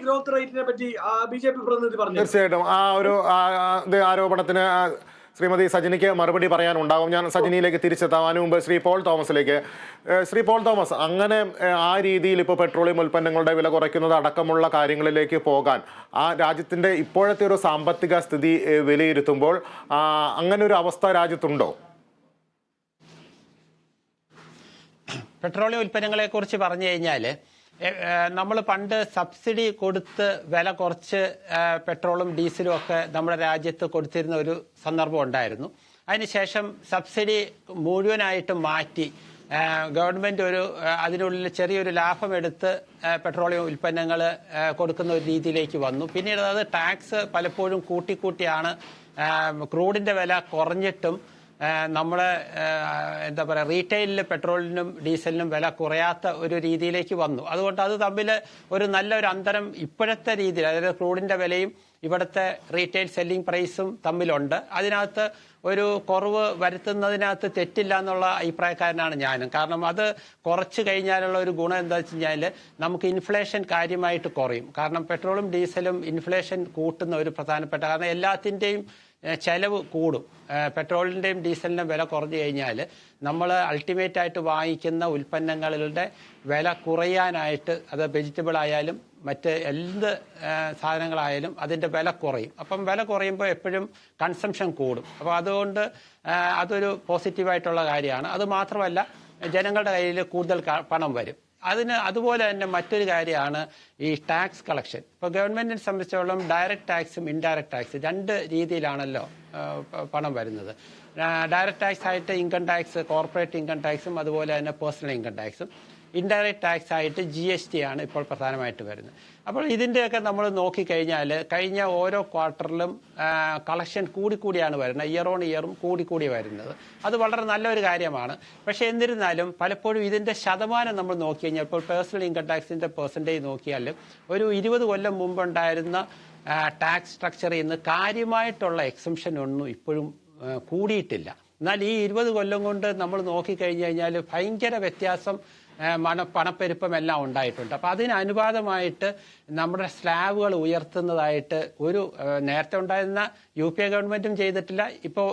Growth റേറ്റിനെ പറ്റി BJP പ്രതിനിധി പറഞ്ഞു. തീർച്ചയായിട്ടും ആ ഒരു ആരോപണത്തിന് ശ്രീമതി സജിനിക്ക് മറുപടി പറയാനുണ്ടാകും. ഞാൻ സജിനിയിലേക്ക് തിരിച്ചെത്താം. അതിനു മുമ്പ് ശ്രീ പോൾ തോമസിലേക്ക്. ശ്രീ പോൾ തോമസ്, അങ്ങനെ ആ രീതിയിൽ ഇപ്പോൾ പെട്രോളിയം ഉൽപ്പന്നങ്ങളുടെ വില കുറയ്ക്കുന്നത് അടക്കമുള്ള കാര്യങ്ങളിലേക്ക് പോകാൻ ആ രാജ്യത്തിൻ്റെ ഇപ്പോഴത്തെ ഒരു സാമ്പത്തിക സ്ഥിതി വിലയിരുത്തുമ്പോൾ അങ്ങനെ ഒരു അവസ്ഥ രാജ്യത്തുണ്ടോ? പെട്രോളിയം ഉൽപ്പന്നങ്ങളെക്കുറിച്ച് പറഞ്ഞു കഴിഞ്ഞാൽ നമ്മൾ പണ്ട് സബ്സിഡി കൊടുത്ത് വില കുറച്ച് പെട്രോളും ഡീസലും ഒക്കെ നമ്മുടെ രാജ്യത്ത് കൊടുത്തിരുന്ന ഒരു സന്ദർഭം ഉണ്ടായിരുന്നു. അതിനുശേഷം സബ്സിഡി മുഴുവനായിട്ട് മാറ്റി ഗവൺമെൻറ് അതിനുള്ളിൽ ചെറിയൊരു ലാഭമെടുത്ത് പെട്രോളിയം ഉൽപ്പന്നങ്ങൾ കൊടുക്കുന്ന ഒരു രീതിയിലേക്ക് വന്നു. പിന്നീട് അത് ടാക്സ് പലപ്പോഴും കൂട്ടിയാണ് ക്രൂഡിൻ്റെ വില കുറഞ്ഞിട്ടും നമ്മളെ എന്താ പറയുക റീറ്റെയിലിൽ പെട്രോളിനും ഡീസലിനും വില കുറയാത്ത ഒരു രീതിയിലേക്ക് വന്നു. അതുകൊണ്ട് അത് തമ്മിൽ ഒരു നല്ലൊരു അന്തരം ഇപ്പോഴത്തെ രീതിയിൽ, അതായത് ക്രൂഡിൻ്റെ വിലയും ഇവിടുത്തെ റീറ്റെയിൽ സെല്ലിംഗ് പ്രൈസും തമ്മിലുണ്ട്. അതിനകത്ത് ഒരു കുറവ് വരുത്തുന്നതിനകത്ത് തെറ്റില്ല എന്നുള്ള അഭിപ്രായക്കാരനാണ് ഞാനും. കാരണം അത് കുറച്ച് കഴിഞ്ഞാലുള്ള ഒരു ഗുണം എന്താ വെച്ച് കഴിഞ്ഞാൽ നമുക്ക് ഇൻഫ്ലേഷൻ കാര്യമായിട്ട് കുറയും. കാരണം പെട്രോളും ഡീസലും ഇൻഫ്ലേഷൻ കൂട്ടുന്ന ഒരു പ്രധാനപ്പെട്ട, കാരണം എല്ലാത്തിൻ്റെയും ചെലവ് കൂടും. പെട്രോളിൻ്റെയും ഡീസലിൻ്റെയും വില കുറഞ്ഞു കഴിഞ്ഞാൽ നമ്മൾ അൾട്ടിമേറ്റായിട്ട് വാങ്ങിക്കുന്ന ഉൽപ്പന്നങ്ങളുടെ വില കുറയാനായിട്ട്, അത് വെജിറ്റബിൾ ആയാലും മറ്റ് എന്ത് സാധനങ്ങളായാലും അതിൻ്റെ വില കുറയും. അപ്പം വില കുറയുമ്പോൾ എപ്പോഴും കൺസംഷൻ കൂടും. അപ്പോൾ അതുകൊണ്ട് അതൊരു പോസിറ്റീവായിട്ടുള്ള കാര്യമാണ്. അത് മാത്രമല്ല ജനങ്ങളുടെ കയ്യിൽ കൂടുതൽ പണം വരും. അതുപോലെ തന്നെ മറ്റൊരു കാര്യമാണ് ഈ ടാക്സ് കളക്ഷൻ. ഇപ്പോൾ ഗവൺമെൻറ്റിനെ സംബന്ധിച്ചിടത്തോളം ഡയറക്റ്റ് ടാക്സും ഇൻഡയറക്റ്റ് ടാക്സ് രണ്ട് രീതിയിലാണല്ലോ പണം വരുന്നത്. ഡയറക്റ്റ് ടാക്സ് ആയിട്ട് ഇൻകം ടാക്സ്, കോർപ്പറേറ്റ് ഇൻകം ടാക്സും അതുപോലെ തന്നെ പേഴ്സണൽ ഇൻകം ടാക്സും. ഇൻഡയറക്റ്റ് ടാക്സ് ആയിട്ട് GST ആണ് ഇപ്പോൾ പ്രധാനമായിട്ട് വരുന്നത്. അപ്പോൾ ഇതിൻ്റെയൊക്കെ നമ്മൾ നോക്കിക്കഴിഞ്ഞാൽ കഴിഞ്ഞ ഓരോ ക്വാർട്ടറിലും കളക്ഷൻ കൂടിയാണ് വരുന്നത്. ഇയർ ഓൺ ഇയറും കൂടി വരുന്നത്. അത് വളരെ നല്ലൊരു കാര്യമാണ്. പക്ഷേ എന്നിരുന്നാലും പലപ്പോഴും ഇതിൻ്റെ ശതമാനം നമ്മൾ നോക്കി കഴിഞ്ഞാൽ, ഇപ്പോൾ പേഴ്സണൽ ഇൻകം ടാക്സിൻ്റെ പെർസെൻറ്റേജ് നോക്കിയാലും ഒരു 20 കൊല്ലം മുമ്പുണ്ടായിരുന്ന ടാക്സ് സ്ട്രക്ചറിൽ നിന്ന് കാര്യമായിട്ടുള്ള എക്സംഷൻ ഒന്നും ഇപ്പോഴും കൂടിയിട്ടില്ല. എന്നാൽ ഈ 20 കൊല്ലം കൊണ്ട് നമ്മൾ നോക്കിക്കഴിഞ്ഞ് കഴിഞ്ഞാൽ ഭയങ്കര വ്യത്യാസം, പണപ്പെരുപ്പമെല്ലാം ഉണ്ടായിട്ടുണ്ട്. അപ്പോൾ അതിന് അനുപാതമായിട്ട് നമ്മുടെ സ്ലാബുകൾ ഉയർത്തുന്നതായിട്ട് നേരത്തെ ഉണ്ടായിരുന്ന UPA ഗവൺമെൻറ്റും ചെയ്തിട്ടില്ല, ഇപ്പോൾ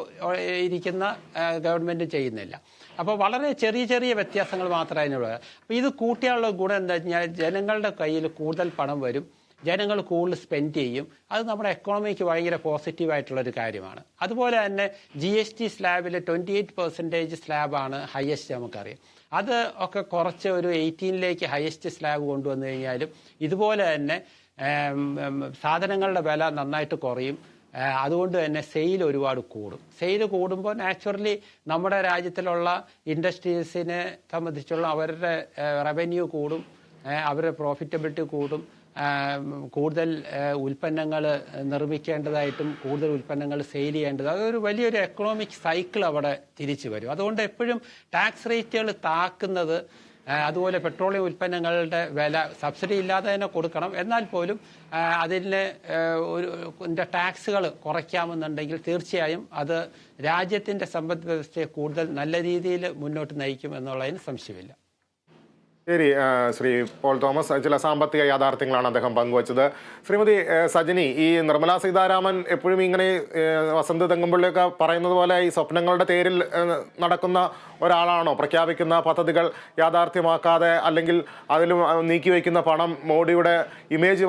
ഇരിക്കുന്ന ഗവൺമെൻറ്റും ചെയ്യുന്നില്ല. അപ്പോൾ വളരെ ചെറിയ വ്യത്യാസങ്ങൾ മാത്രമേ അതിനുള്ളൂ. അപ്പോൾ ഇത് കൂട്ടിയുള്ള ഗുണം എന്താ വെച്ച് കഴിഞ്ഞാൽ ജനങ്ങളുടെ കയ്യിൽ കൂടുതൽ പണം വരും, ജനങ്ങൾ കൂടുതൽ സ്പെൻഡ് ചെയ്യും. അത് നമ്മുടെ എക്കോണമിക്ക് ഭയങ്കര പോസിറ്റീവായിട്ടുള്ളൊരു കാര്യമാണ്. അതുപോലെ തന്നെ GST സ്ലാബിൽ 28% സ്ലാബാണ് ഹയസ്റ്റ്, നമുക്കറിയാം. അത് ഒക്കെ കുറച്ച് ഒരു 18ലേക്ക് ഹയസ്റ്റ് സ്ലാബ് കൊണ്ടുവന്നു കഴിഞ്ഞാലും ഇതുപോലെ തന്നെ സാധനങ്ങളുടെ വില നന്നായിട്ട് കുറയും. അതുകൊണ്ട് തന്നെ സെയിൽ ഒരുപാട് കൂടും. സെയിൽ കൂടുമ്പോൾ നാച്ചുറലി നമ്മുടെ രാജ്യത്തിലുള്ള ഇൻഡസ്ട്രീസിനെ സംബന്ധിച്ചുള്ള അവരുടെ റവന്യൂ കൂടും, അവരുടെ പ്രോഫിറ്റബിലിറ്റി കൂടും. കൂടുതൽ ഉൽപ്പന്നങ്ങൾ നിർമ്മിക്കേണ്ടതായിട്ടും കൂടുതൽ ഉൽപ്പന്നങ്ങൾ സെയിൽ ചെയ്യേണ്ടത്, അതൊരു വലിയൊരു എക്കണോമിക് സൈക്കിൾ അവിടെ തിരിച്ചു വരും. അതുകൊണ്ട് എപ്പോഴും ടാക്സ് റേറ്റുകൾ താക്കുന്നത്, അതുപോലെ പെട്രോളിയം ഉൽപ്പന്നങ്ങളുടെ വില സബ്സിഡി ഇല്ലാതെ തന്നെ കൊടുക്കണം. എന്നാൽ പോലും അതിന് ടാക്സുകൾ കുറയ്ക്കാമെന്നുണ്ടെങ്കിൽ തീർച്ചയായും അത് രാജ്യത്തിൻ്റെ സമ്പദ് വ്യവസ്ഥയെ കൂടുതൽ നല്ല രീതിയിൽ മുന്നോട്ട് നയിക്കും എന്നുള്ളതിന് സംശയമില്ല. ശരി, ശ്രീ പോൾ തോമസ്, ചില സാമ്പത്തിക യാഥാർത്ഥ്യങ്ങളാണ് അദ്ദേഹം പങ്കുവച്ചത്. ശ്രീമതി സജിനി, ഈ നിർമ്മലാ സീതാരാമൻ എപ്പോഴും ഇങ്ങനെ വസന്ത് തെങ്ങുമ്പോഴൊക്കെ പറയുന്നത് പോലെ ഈ സ്വപ്നങ്ങളുടെ തേരിൽ നടക്കുന്ന ഒരാളാണോ? പ്രഖ്യാപിക്കുന്ന പദ്ധതികൾ യാഥാർത്ഥ്യമാക്കാതെ അല്ലെങ്കിൽ അതിൽ നീക്കിവെക്കുന്ന പണം മോഡിയുടെ ഇമേജ്